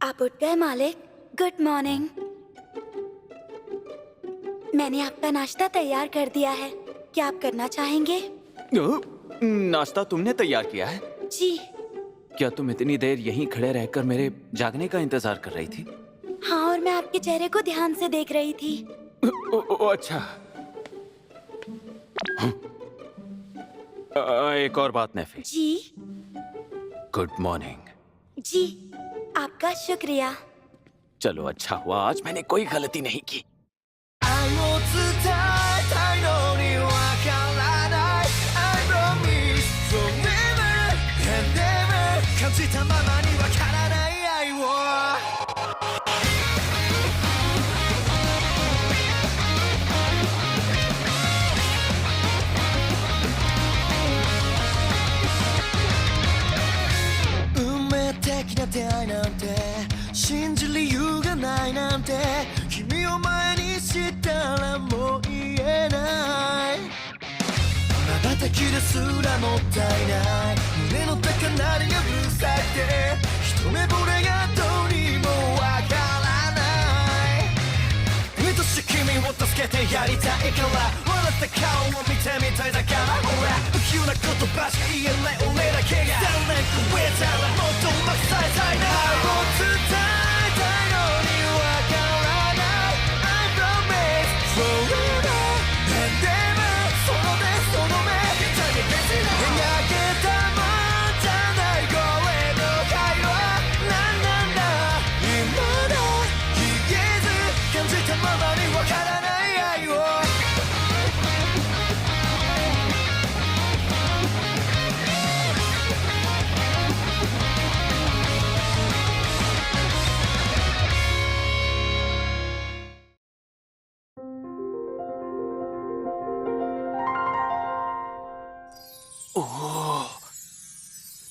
आप उठ गए मालिक? Good morning. मैंने आपका नाश्ता तैयार कर दिया है, क्या आप करना चाहेंगे? नाश्ता तुमने तैयार किया है? जी। क्या तुम इतनी देर यहीं खड़े रहकर मेरे जागने का इंतजार कर रही थी? हाँ, और मैं आपके चेहरे को ध्यान से देख रही थी। अच्छा। एक और बात नेफी। जी। Good morning. जी, आपका शुक्रिया। चलो अच्छा हुआ आज मैंने कोई गलती नहीं की।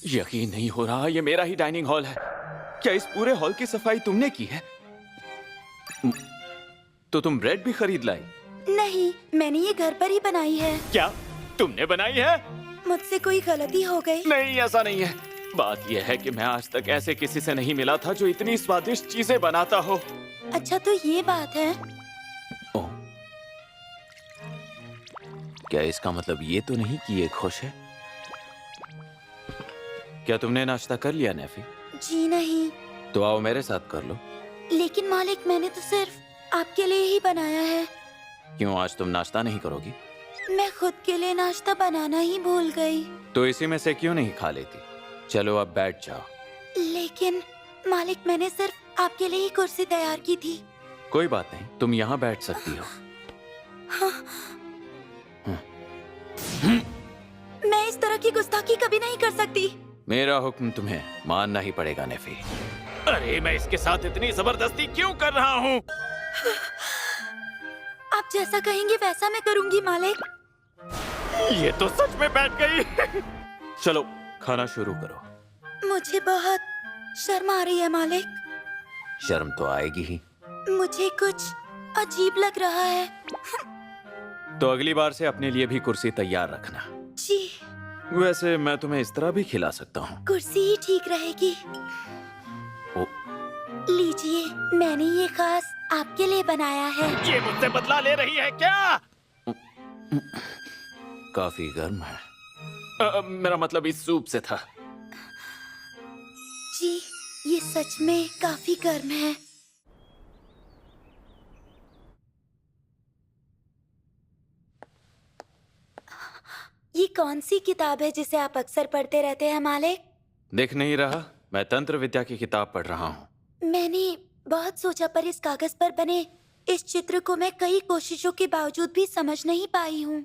यकीन नहीं हो रहा ये मेरा ही डाइनिंग हॉल है। क्या इस पूरे हॉल की सफाई तुमने की है? तो तुम ब्रेड भी खरीद लाई? नहीं, मैंने ये घर पर ही बनाई है। क्या तुमने बनाई है? मुझसे कोई गलती हो गई? नहीं, ऐसा नहीं है। बात यह है कि मैं आज तक ऐसे किसी से नहीं मिला था जो इतनी स्वादिष्ट चीजें बनाता हो। अच्छा, तो ये बात है। ओह, क्या इसका मतलब ये तो नहीं कि ये खुश है? क्या तुमने नाश्ता कर लिया नेफी? जी नहीं। तो आओ मेरे साथ कर लो। लेकिन मालिक, मैंने तो सिर्फ आपके लिए ही बनाया है। क्यों आज तुम नाश्ता नहीं करोगी? मैं खुद के लिए नाश्ता बनाना ही भूल गई। तो इसी में से क्यों नहीं खा लेती? चलो अब बैठ जाओ। लेकिन मालिक, मैंने सिर्फ आपके लिए ही कुर्सी तैयार की थी। कोई बात नहीं, तुम यहाँ बैठ सकती हो। मैं इस तरह की गुस्ताखी कभी नहीं कर सकती। मेरा हुक्म तुम्हें मानना ही पड़ेगा नेफी। अरे मैं इसके साथ इतनी जबरदस्ती क्यों कर रहा हूँ? आप जैसा कहेंगे वैसा मैं करूंगी मालिक। ये तो सच में बैठ गई। चलो खाना शुरू करो। मुझे बहुत शर्म आ रही है मालिक। शर्म तो आएगी ही। मुझे कुछ अजीब लग रहा है। तो अगली बार से अपने लिए भी कुर्सी तैयार रखना। जी। वैसे मैं तुम्हें इस तरह भी खिला सकता हूँ। कुर्सी ही ठीक रहेगी। ओ, लीजिए, मैंने ये खास आपके लिए बनाया है। ये मुझसे बदला ले रही है क्या? काफी गर्म है। मेरा मतलब इस सूप से था। जी, ये सच में काफी गर्म है। ये कौन सी किताब है जिसे आप अक्सर पढ़ते रहते हैं मालिक? दिख नहीं रहा? मैं तंत्र विद्या की किताब पढ़ रहा हूँ। मैंने बहुत सोचा, पर इस कागज पर बने इस चित्र को मैं कई कोशिशों के बावजूद भी समझ नहीं पाई हूँ।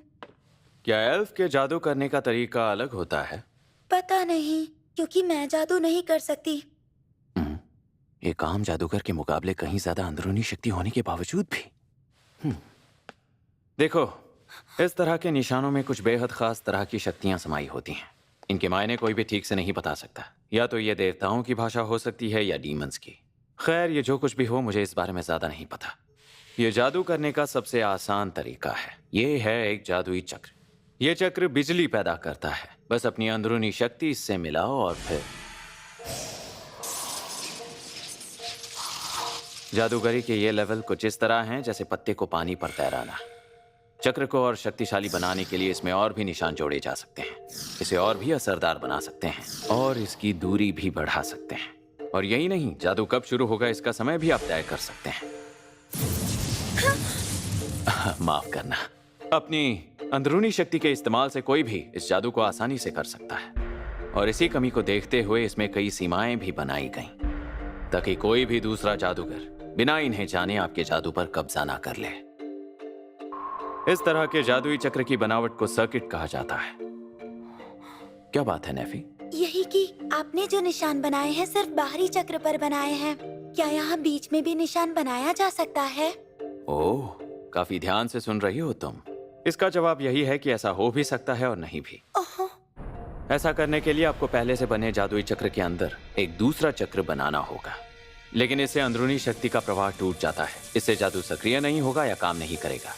क्या एल्फ के जादू करने का तरीका अलग होता है? पता नहीं, क्योंकि मैं जादू नहीं कर सकती। एक आम जादूगर के मुकाबले कहीं ज्यादा अंदरूनी शक्ति होने के बावजूद भी। देखो, इस तरह के निशानों में कुछ बेहद खास तरह की शक्तियां समाई होती हैं। इनके मायने कोई भी ठीक से नहीं बता सकता। या तो ये देवताओं की भाषा हो सकती है या डीमंस की। खैर, ये जो कुछ भी हो, मुझे इस बारे में ज्यादा नहीं पता। ये जादू करने का सबसे आसान तरीका है। ये है एक जादुई चक्र। ये चक्र बिजली पैदा करता है। बस अपनी अंदरूनी शक्ति इससे मिलाओ और फिर जादूगरी के ये लेवल कुछ इस तरह हैं जैसे पत्ते को पानी पर तैराना। चक्र को और शक्तिशाली बनाने के लिए इसमें और भी निशान जोड़े जा सकते हैं। इसे और भी असरदार बना सकते हैं और इसकी दूरी भी बढ़ा सकते हैं। और यही नहीं, जादू कब शुरू होगा इसका समय भी आप तय कर सकते हैं। माफ करना। अपनी अंदरूनी शक्ति के इस्तेमाल से कोई भी इस जादू को आसानी से कर सकता है। और इसी कमी को देखते हुए इसमें कई सीमाएं भी बनाई गईं ताकि कोई भी दूसरा जादूगर बिना इन्हें जाने आपके जादू पर कब्जा ना कर ले। इस तरह के जादुई चक्र की बनावट को सर्किट कहा जाता है। क्या बात है नेफी? यही कि आपने जो निशान बनाए हैं सिर्फ बाहरी चक्र पर बनाए हैं। क्या यहाँ बीच में भी निशान बनाया जा सकता है? ओह, काफी ध्यान से सुन रही हो तुम। इसका जवाब यही है कि ऐसा हो भी सकता है और नहीं भी। ओहो, ऐसा करने के लिए आपको पहले से बने जादुई चक्र के अंदर एक दूसरा चक्र बनाना होगा। लेकिन इससे अंदरूनी शक्ति का प्रवाह टूट जाता है। इससे जादू सक्रिय नहीं होगा या काम नहीं करेगा।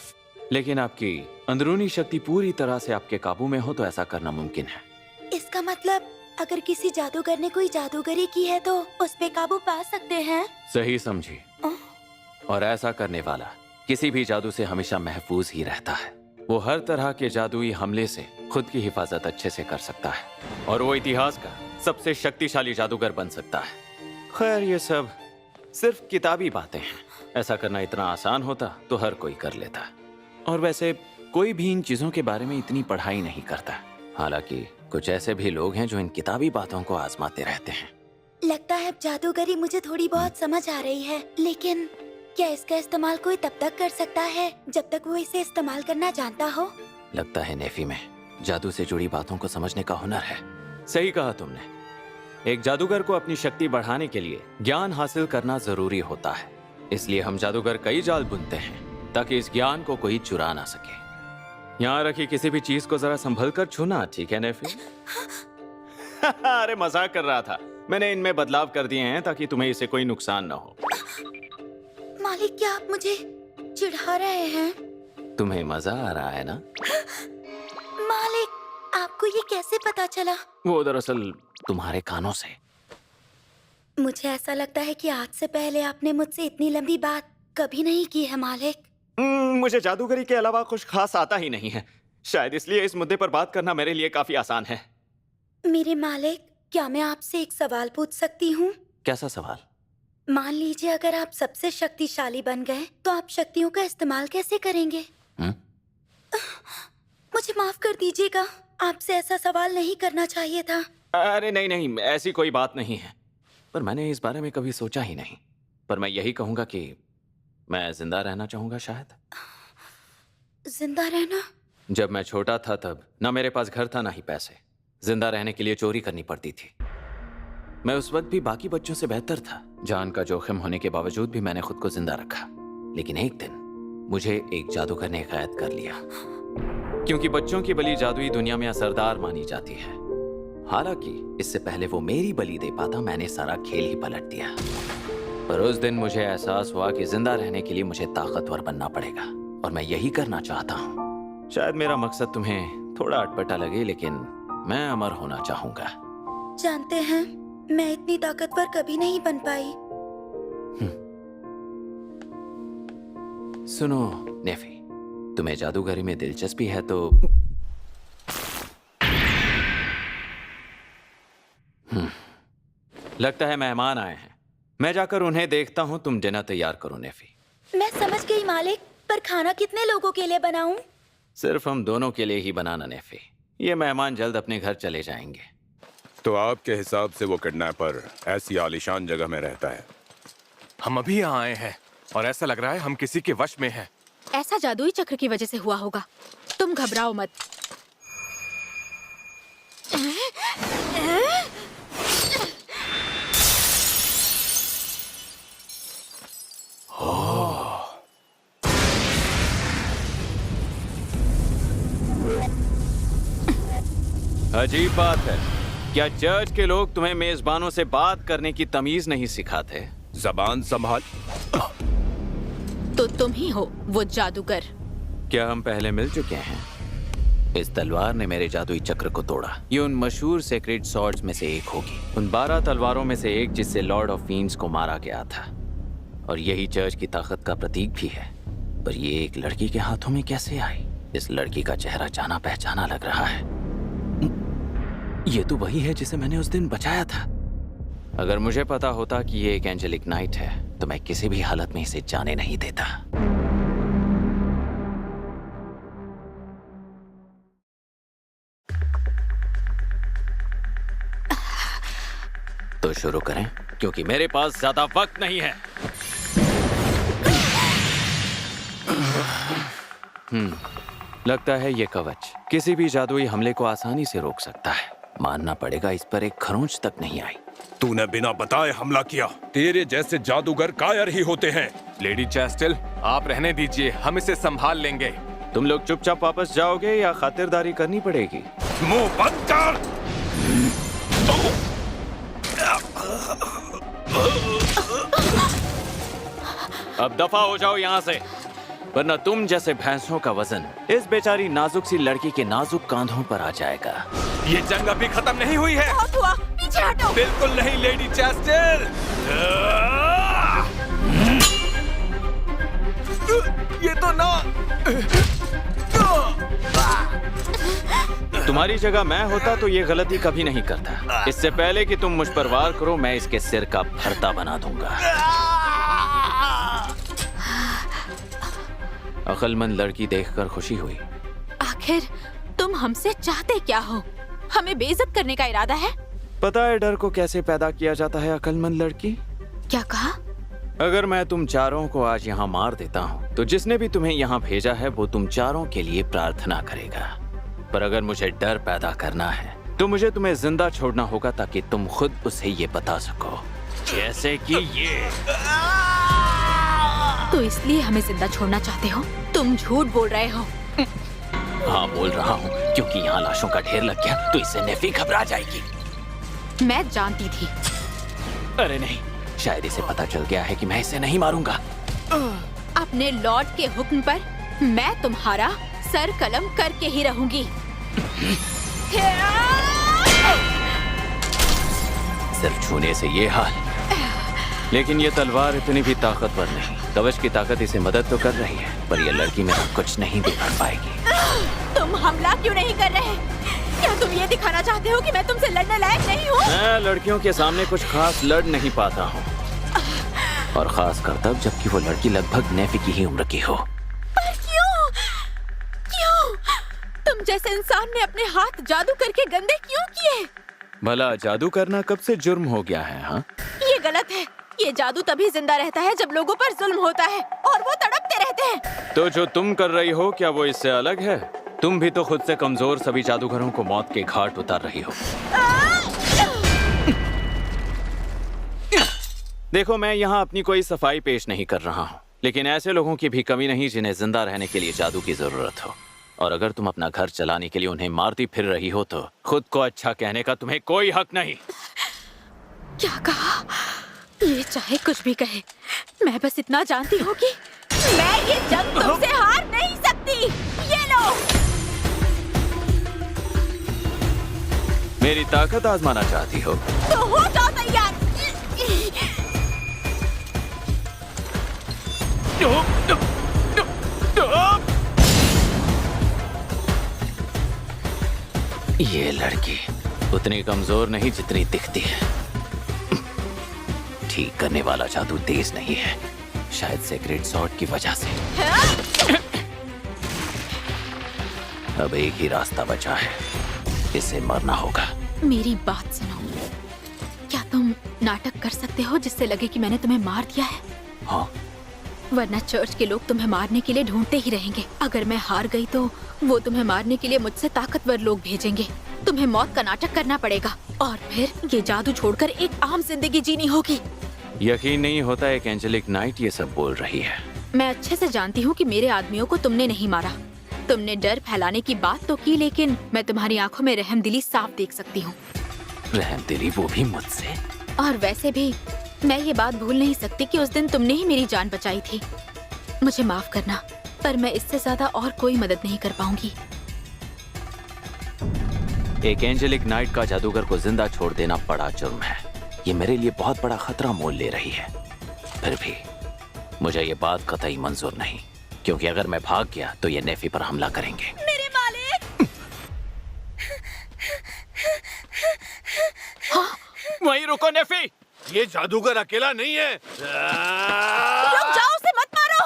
लेकिन आपकी अंदरूनी शक्ति पूरी तरह से आपके काबू में हो तो ऐसा करना मुमकिन है। इसका मतलब अगर किसी जादूगर ने कोई जादूगरी की है तो उस पे काबू पा सकते हैं? सही समझी। और ऐसा करने वाला किसी भी जादू से हमेशा महफूज ही रहता है। वो हर तरह के जादुई हमले से खुद की हिफाजत अच्छे से कर सकता है और वो इतिहास का सबसे शक्तिशाली जादूगर बन सकता है। खैर, ये सब सिर्फ किताबी बातें हैं। ऐसा करना इतना आसान होता तो हर कोई कर लेता। और वैसे कोई भी इन चीजों के बारे में इतनी पढ़ाई नहीं करता। हालांकि कुछ ऐसे भी लोग हैं जो इन किताबी बातों को आजमाते रहते हैं। लगता है जादूगरी मुझे थोड़ी बहुत समझ आ रही है, लेकिन क्या इसका इस्तेमाल कोई तब तक कर सकता है जब तक वो इसे इस्तेमाल करना जानता हो? लगता है नेफी में जादू से जुड़ी बातों को समझने का हुनर है। सही कहा तुमने। एक जादूगर को अपनी शक्ति बढ़ाने के लिए ज्ञान हासिल करना जरूरी होता है। इसलिए हम जादूगर कई जाल बुनते हैं ताकि इस ज्ञान को कोई चुरा ना सके। यहाँ रखी किसी भी चीज को जरा संभल कर छूना, ठीक है नेफी? अरे मजाक कर रहा था। मैंने इनमें बदलाव कर दिए हैं ताकि तुम्हें इससे कोई नुकसान ना हो। मालिक, क्या आप मुझे चिढ़ा रहे हैं? तुम्हें मजा आ रहा है ना? मालिक, आपको ये कैसे पता चला? वो दरअसल तुम्हारे कानों से। मुझे ऐसा लगता है कि आज से पहले आपने मुझसे इतनी लंबी बात कभी नहीं की है मालिक। मुझे जादूगरी के अलावा कुछ खास आता ही नहीं है। शायद इसलिए इस मुद्दे पर बात करना मेरे लिए काफी आसान है। मेरे मालिक, क्या मैं आपसे एक सवाल पूछ सकती हूँ? कैसा सवाल? मान लीजिए अगर आप सबसे शक्तिशाली बन गए तो आप शक्तियों का इस्तेमाल कैसे करेंगे? मुझे माफ कर दीजिएगा, आपसे ऐसा सवाल नहीं करना चाहिए था। अरे नहीं नहीं, ऐसी कोई बात नहीं है। पर मैंने इस बारे में कभी सोचा ही नहीं। पर मैं यही कहूंगा कि मैं जिंदा रहना चाहूंगा। शायद जिंदा रहना? जब मैं छोटा था तब ना मेरे पास घर था ना ही पैसे। जिंदा रहने के लिए चोरी करनी पड़ती थी। मैं उस वक्त भी बाकी बच्चों से बेहतर था। जान का जोखिम होने के बावजूद भी मैंने खुद को जिंदा रखा। लेकिन एक दिन मुझे एक जादूगर ने कैद कर लिया, क्योंकि बच्चों की बलि जादुई दुनिया में असरदार मानी जाती है। हालांकि इससे पहले वो मेरी बलि दे पाता, मैंने सारा खेल ही पलट दिया। पर उस दिन मुझे एहसास हुआ कि जिंदा रहने के लिए मुझे ताकतवर बनना पड़ेगा और मैं यही करना चाहता हूँ। शायद मेरा मकसद तुम्हें थोड़ा अटपटा लगे, लेकिन मैं अमर होना चाहूंगा। जानते हैं, मैं इतनी ताकतवर कभी नहीं बन पाई। सुनो नेफी, तुम्हें जादूगरी में दिलचस्पी है तो लगता है मेहमान आए हैं। मैं जाकर उन्हें देखता हूँ। तुम डिनर तैयार करो नेफी। मैं समझ गई मालिक, पर खाना कितने लोगों के लिए बनाऊं? सिर्फ हम दोनों के लिए ही बनाना नेफी। ये मेहमान जल्द अपने घर चले जाएंगे। तो आपके हिसाब से वो किडनैपर ऐसी आलीशान जगह में रहता है? हम अभी यहाँ आए हैं और ऐसा लग रहा है हम किसी के वश में हैं। ऐसा जादुई चक्र की वजह से हुआ होगा। तुम घबराओ मत। अजीब बात है, क्या चर्च के लोग तुम्हें मेजबानों से बात करने की तमीज नहीं सिखाते? जबान संभाल। तो तुम ही हो वो जादूगर। क्या हम पहले मिल चुके हैं? इस तलवार ने मेरे जादुई चक्र को तोड़ा। ये उन मशहूर सेक्रेट सॉर्ड्स में से एक होगी, उन 12 तलवारों में से एक जिससे लॉर्ड ऑफ फिएंड्स को मारा गया था। और यही चर्च की ताकत का प्रतीक भी है। पर ये एक लड़की के हाथों में कैसे आई? इस लड़की का चेहरा जाना पहचाना लग रहा है। ये तो वही है जिसे मैंने उस दिन बचाया था। अगर मुझे पता होता कि ये एक एंजेलिक नाइट है तो मैं किसी भी हालत में इसे जाने नहीं देता। तो शुरू करें, क्योंकि मेरे पास ज्यादा वक्त नहीं है। लगता है ये कवच किसी भी जादुई हमले को आसानी से रोक सकता है। मानना पड़ेगा इस पर एक खरोंच तक नहीं आई। तूने बिना बताए हमला किया। तेरे जैसे जादूगर कायर ही होते हैं। लेडी चैस्टिल, आप रहने दीजिए, हम इसे संभाल लेंगे। तुम लोग चुपचाप वापस जाओगे या खातिरदारी करनी पड़ेगी? मुंह बंद कर। अब दफा हो जाओ यहाँ से, वरना तुम जैसे भैंसों का वजन इस बेचारी नाजुक सी लड़की के नाजुक कांधों पर आ जाएगा। ये जंग अभी खत्म नहीं हुई है। बहुत हुआ, पीछे हटो। बिल्कुल नहीं लेडी चैस्टिल। ये तो ना। तुम्हारी जगह मैं होता तो ये गलती कभी नहीं करता। इससे पहले कि तुम मुझ पर वार करो, मैं इसके सिर का भरता बना दूंगा। अक्लमंद लड़की देखकर खुशी हुई। आखिर तुम हमसे चाहते क्या हो? हमें बेइज्जत करने का इरादा है? पता है डर को कैसे पैदा किया जाता है अक्लमंद लड़की? क्या कहा? अगर मैं तुम चारों को आज यहाँ मार देता हूँ तो जिसने भी तुम्हें यहाँ भेजा है वो तुम चारों के लिए प्रार्थना करेगा। पर अगर मुझे डर पैदा करना है तो मुझे तुम्हें जिंदा छोड़ना होगा ताकि तुम खुद उसे ये बता सको, जैसे कि ये। तो इसलिए हमें जिंदा छोड़ना चाहते हो? तुम झूठ बोल रहे हो। हाँ बोल रहा हूँ, क्योंकि यहाँ लाशों का ढेर लग गया तो इससे नेफी घबरा जाएगी। मैं जानती थी। अरे नहीं, शायद इसे पता चल गया है कि मैं इसे नहीं मारूंगा। अपने लॉर्ड के हुक्म पर मैं तुम्हारा सर कलम करके ही रहूंगी। सिर्फ छूने से ये हाल। लेकिन ये तलवार इतनी भी ताकतवर नहीं। कवच की ताकत इसे मदद तो कर रही है, पर ये लड़की मेरा कुछ नहीं बिगाड़ पाएगी। तुम हमला क्यों नहीं कर रहे? क्या तुम ये दिखाना चाहते हो कि मैं तुमसे लड़ने लायक नहीं हूँ? मैं लड़कियों के सामने कुछ खास लड़ नहीं पाता हूँ, और खास कर तब जबकि वो लड़की लगभग नेफी की ही उम्र की हो। पर क्यों? क्यों? तुम जैसे इंसान ने अपने हाथ जादू करके गंदे क्यों किए? भला जादू करना कब से जुर्म हो गया है? हाँ, ये गलत है। ये जादू तभी जिंदा रहता है जब लोगों पर जुल्म होता है और वो तड़पते रहते हैं। तो जो तुम कर रही हो क्या वो इससे अलग है? तुम भी तो खुद से कमजोर सभी जादूगरों को मौत के घाट उतार रही हो। देखो, मैं यहाँ अपनी कोई सफाई पेश नहीं कर रहा हूँ, लेकिन ऐसे लोगों की भी कमी नहीं जिन्हें जिंदा रहने के लिए जादू की जरूरत हो। और अगर तुम अपना घर चलाने के लिए उन्हें मारती फिर रही हो तो खुद को अच्छा कहने का तुम्हें कोई हक नहीं। क्या कहा? ये चाहे कुछ भी कहे, मैं बस इतना जानती हूँ कि मैं ये जंग तुमसे हार नहीं सकती। ये लो। मेरी ताकत आजमाना चाहती हो? तो हो जाओ तैयार। ये लड़की उतनी कमजोर नहीं जितनी दिखती है। ठीक करने वाला जादू तेज नहीं है, शायद सेक्रेट सॉर्ड की वजह से। अब एक ही रास्ता बचा है, इसे मरना होगा। मेरी बात सुनो। क्या तुम नाटक कर सकते हो जिससे लगे कि मैंने तुम्हें मार दिया है? हाँ। वरना चर्च के लोग तुम्हें मारने के लिए ढूंढते ही रहेंगे। अगर मैं हार गई तो वो तुम्हें मारने के लिए मुझसे ताकतवर लोग भेजेंगे। तुम्हें मौत का नाटक करना पड़ेगा और फिर ये जादू छोड़कर एक आम जिंदगी जीनी होगी। यकीन नहीं होता एक एंजेलिक नाइट ये सब बोल रही है। मैं अच्छे से जानती हूँ कि मेरे आदमियों को तुमने नहीं मारा। तुमने डर फैलाने की बात तो की, लेकिन मैं तुम्हारी आंखों में रहमदिली साफ देख सकती हूँ। रहमदिली, वो भी मुझसे? और वैसे भी मैं ये बात भूल नहीं सकती कि उस दिन तुमने ही मेरी जान बचाई थी। मुझे माफ करना, पर मैं इससे ज्यादा और कोई मदद नहीं कर पाऊंगी। एक एंजेलिक नाइट का जादूगर को जिंदा छोड़ देना बड़ा जुर्म है। ये मेरे लिए बहुत बड़ा खतरा मोल ले रही है। फिर भी मुझे ये बात कतई मंजूर नहीं, क्योंकि अगर मैं भाग गया तो ये नेफी पर हमला करेंगे। मेरे मालिक! वहीं रुको नेफी। ये जादूगर अकेला नहीं है। रुक जाओ, उसे मत मारो।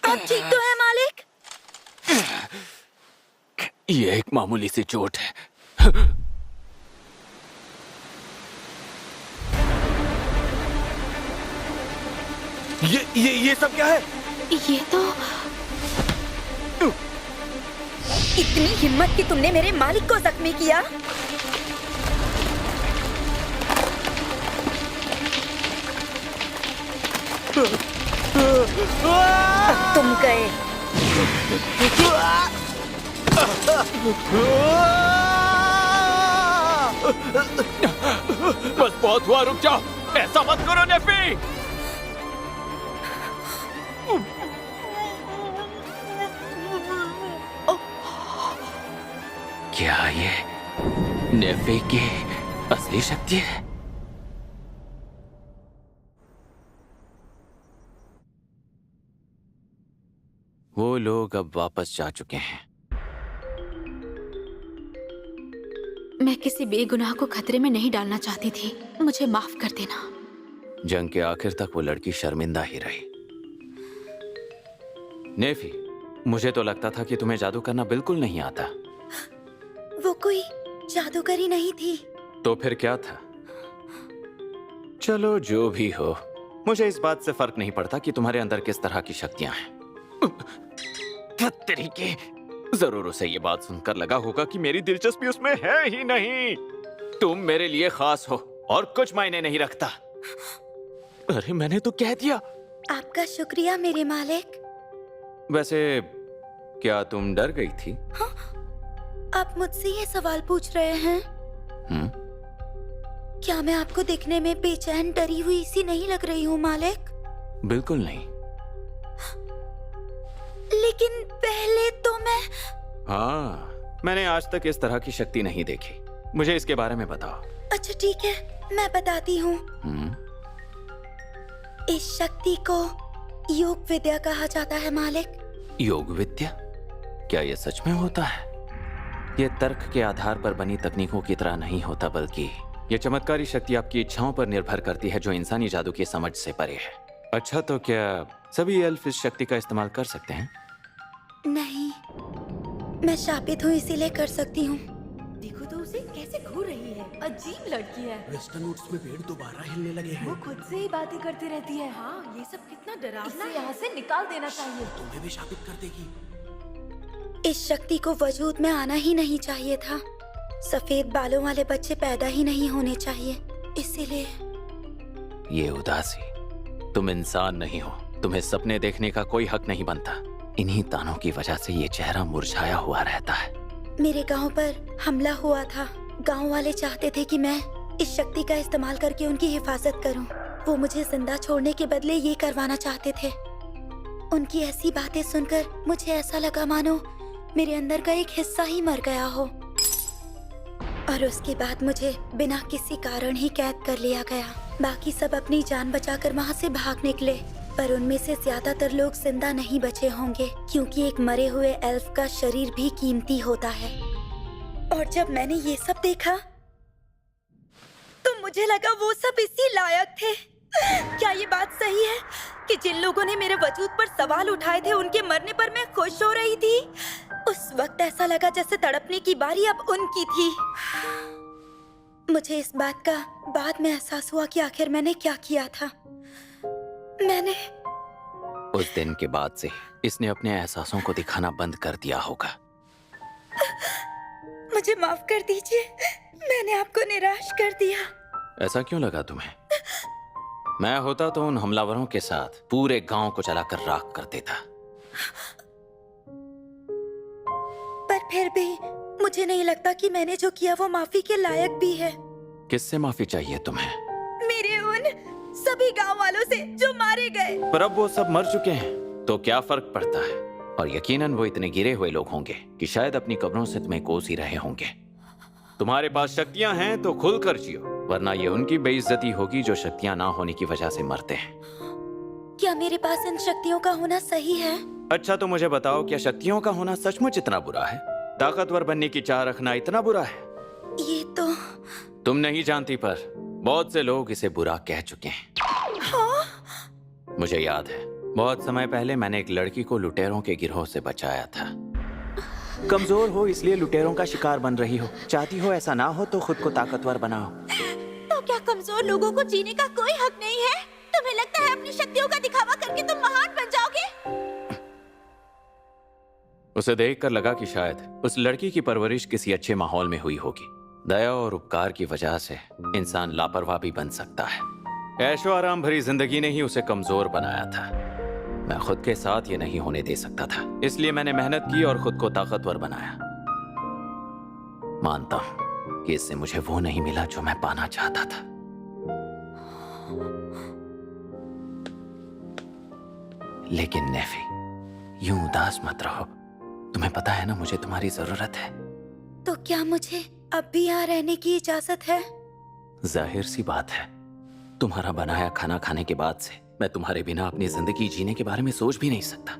आप ठीक तो है मालिक? ये एक मामूली सी चोट है। ये सब क्या है? ये तो इतनी हिम्मत कि तुमने मेरे मालिक को जख्मी किया? अब तुम गए। बस बहुत हुआ, रुक जाओ। ऐसा मत करो नेफी। क्या ये नेफी की असली शक्ति है? वो लोग अब वापस जा चुके हैं। मैं किसी बेगुनाह को खतरे में नहीं डालना चाहती थी। मुझे माफ कर देना। जंग के आखिर तक वो लड़की शर्मिंदा ही रही। नेफी, मुझे तो लगता था कि तुम्हें जादू करना बिल्कुल नहीं आता। वो कोई जादूगरी नहीं थी। तो फिर क्या था? चलो जो भी हो, मुझे इस बात से फर्क नहीं पड़ता कि तुम्हारे अंदर किस तरह की शक्तियां हैं। तरीके जरूर उसे ये बात सुनकर लगा होगा कि मेरी दिलचस्पी उसमें है ही नहीं। तुम मेरे लिए खास हो और कुछ मायने नहीं रखता। अरे मैंने तो कह दिया। आपका शुक्रिया मेरे मालिक। वैसे क्या तुम डर गई थी? हाँ? आप मुझसे ये सवाल पूछ रहे हैं? क्या मैं आपको दिखने में बेचैन डरी हुई सी नहीं लग रही हूँ मालिक? बिल्कुल नहीं। लेकिन पहले तो मैं... हाँ, मैंने आज तक इस तरह की शक्ति नहीं देखी। मुझे इसके बारे में बताओ। अच्छा ठीक है, मैं बताती हूँ। इस शक्ति को योग विद्या कहा जाता है मालिक। योग विद्या? क्या यह सच में होता है? ये तर्क के आधार पर बनी तकनीकों की तरह नहीं होता, बल्कि यह चमत्कारी शक्ति आपकी इच्छाओं पर निर्भर करती है, जो इंसानी जादू की समझ से परे है। अच्छा, तो क्या सभी एल्फ इस शक्ति का इस्तेमाल कर सकते हैं? नहीं, मैं शापित हूँ इसीलिए कर सकती हूँ। देखो तो उसे कैसे घूर रही है। अजीब लड़की है। वेस्टर्न वुड्स में पेड़ दोबारा हिलने लगे हैं। वो खुद से ही बातें करती रहती है। हाँ, ये सब कितना डरावना है। यहाँ से निकाल देना चाहिए। तुम्हें भी शापित कर देगी। इस शक्ति को वजूद में आना ही नहीं चाहिए था। सफेद बालों वाले बच्चे पैदा ही नहीं होने चाहिए, इसीलिए। ये उदासी, तुम इंसान नहीं हो। तुम्हें सपने देखने का कोई हक नहीं बनता। इन्हीं तानों की वजह से ये चेहरा मुरझाया हुआ रहता है। मेरे गांव पर हमला हुआ था। गांव वाले चाहते थे कि मैं इस शक्ति का इस्तेमाल करके उनकी हिफाजत करूं। वो मुझे जिंदा छोड़ने के बदले ये करवाना चाहते थे। उनकी ऐसी बातें सुनकर मुझे ऐसा लगा मानो मेरे अंदर का एक हिस्सा ही मर गया हो। और उसके बाद मुझे बिना किसी कारण ही कैद कर लिया गया। बाकी सब अपनी जान बचाकर वहाँ से भाग निकले, पर उनमें से ज्यादातर लोग जिंदा नहीं बचे होंगे, क्योंकि एक मरे हुए एल्फ का शरीर भी कीमती होता है। और जब मैंने ये सब देखा तो मुझे लगा वो सब इसी लायक थे। क्या ये बात सही है कि जिन लोगों ने मेरे वजूद पर सवाल उठाए थे, उनके मरने पर मैं खुश हो रही थी? उस वक्त ऐसा लगा जैसे तड़पने की बारी अब उनकी थी। मुझे इस बात का बाद में एहसास हुआ कि आखिर मैंने क्या किया था। मैंने उस दिन के बाद से इसने अपने एहसासों को दिखाना बंद कर दिया होगा। मुझे माफ कर दीजिए, मैंने आपको निराश कर दिया। ऐसा क्यों लगा तुम्हें? मैं होता तो उन हमलावरों के साथ पूरे गांव को जलाकर राख कर देता। पर फिर भी मुझे नहीं लगता कि मैंने जो किया वो माफी के लायक भी है। किससे माफी चाहिए तुम्हें? मेरे उन सभी गांव वालों से जो मारे गए। पर अब वो सब मर चुके हैं तो क्या फर्क पड़ता है? और यकीनन वो इतने गिरे हुए लोग होंगे कि शायद अपनी कब्रों से तुम्हें कोस ही रहे होंगे। तुम्हारे पास शक्तियां हैं तो खुलकर जियो, वरना ये उनकी बेइज्जती होगी जो शक्तियां ना होने की वजह से मरते हैं। क्या मेरे पास इन शक्तियों का होना सही है? अच्छा तो मुझे बताओ, क्या शक्तियों का होना सचमुच इतना बुरा है? ताकतवर बनने की चाह रखना इतना बुरा है? ये तो तुम नहीं जानती, पर बहुत से लोग इसे बुरा कह चुके हैं। हाँ? मुझे याद है, बहुत समय पहले मैंने एक लड़की को लुटेरों के गिरोह से बचाया था। कमजोर हो इसलिए लुटेरों का शिकार बन रही हो, चाहती हो ऐसा ना हो तो खुद को ताकतवर बनाओ। तो क्या कमजोर लोगों को जीने का कोई हक नहीं है? तुम्हें लगता है अपनी शक्तियों का दिखावा करके तुम महान बन जाओगे? उसे देखकर लगा कि शायद उस लड़की की परवरिश किसी अच्छे माहौल में हुई होगी। दया और उपकार की वजह से इंसान लापरवाह भी बन सकता है। ऐशो आराम भरी जिंदगी ने ही उसे कमजोर बनाया था। मैं खुद के साथ ये नहीं होने दे सकता था, इसलिए मैंने मेहनत की और खुद को ताकतवर बनाया। मानता हूं कि इससे मुझे वो नहीं मिला जो मैं पाना चाहता था। लेकिन नेफी, यूं उदास मत रहो। तुम्हें पता है ना, मुझे तुम्हारी जरूरत है। तो क्या मुझे अब भी यहाँ रहने की इजाजत है? जाहिर सी बात है, तुम्हारा बनाया खाना खाने के बाद से मैं तुम्हारे बिना अपनी जिंदगी जीने के बारे में सोच भी नहीं सकता।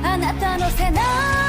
あなたの背中